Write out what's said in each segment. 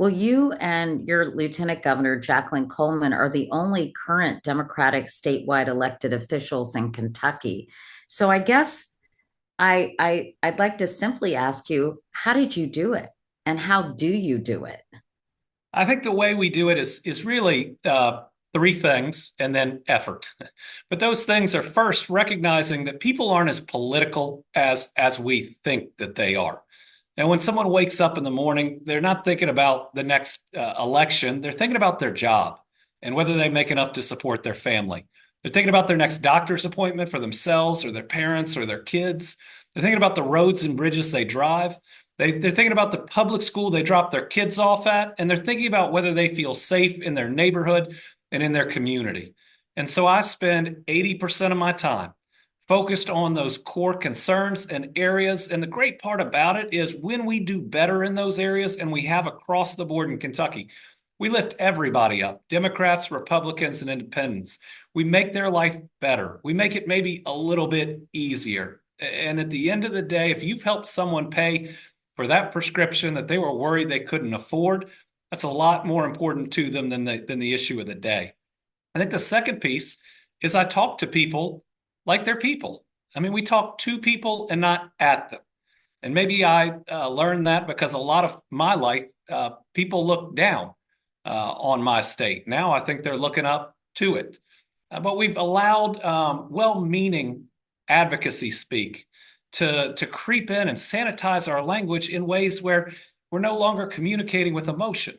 Well, you and your Lieutenant Governor, Jacqueline Coleman, are the only current Democratic statewide elected officials in Kentucky. So I guess I'd like to simply ask you, how did you do it? And how do you do it? I think the way we do it is really three things and then effort. But those things are first recognizing that people aren't as political as we think that they are. And when someone wakes up in the morning, they're not thinking about the next election. They're thinking about their job and whether they make enough to support their family. They're thinking about their next doctor's appointment for themselves or their parents or their kids. They're thinking about the roads and bridges they drive. They're thinking about the public school they drop their kids off at, and they're thinking about whether they feel safe in their neighborhood and in their community. And so I spend 80% of my time focused on those core concerns and areas. And the great part about it is when we do better in those areas, and we have across the board in Kentucky, we lift everybody up, Democrats, Republicans, and independents. We make their life better. We make it maybe a little bit easier. And at the end of the day, if you've helped someone pay for that prescription that they were worried they couldn't afford, that's a lot more important to them than the issue of the day. I think the second piece is I talk to people like they're people. I mean, we talk to people and not at them. And maybe I learned that because a lot of my life, people look down on my state. Now I think they're looking up to it. But we've allowed well-meaning advocacy speak to creep in and sanitize our language in ways where we're no longer communicating with emotion.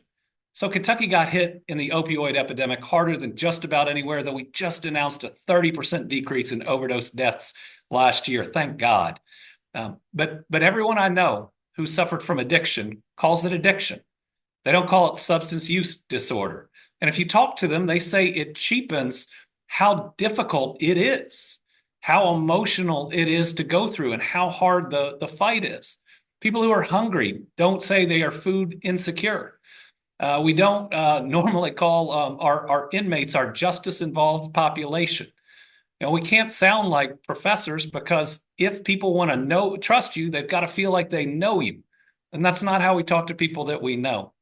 So Kentucky got hit in the opioid epidemic harder than just about anywhere, though we just announced a 30% decrease in overdose deaths last year. Thank God. But everyone I know who suffered from addiction calls it addiction. They don't call it substance use disorder. And if you talk to them, they say it cheapens how difficult it is, how emotional it is to go through, and how hard the fight is. People who are hungry don't say they are food insecure. We don't normally call our inmates our justice involved population. You know, we can't sound like professors because if people want to trust you, they've got to feel like they know you. And that's not how we talk to people that we know.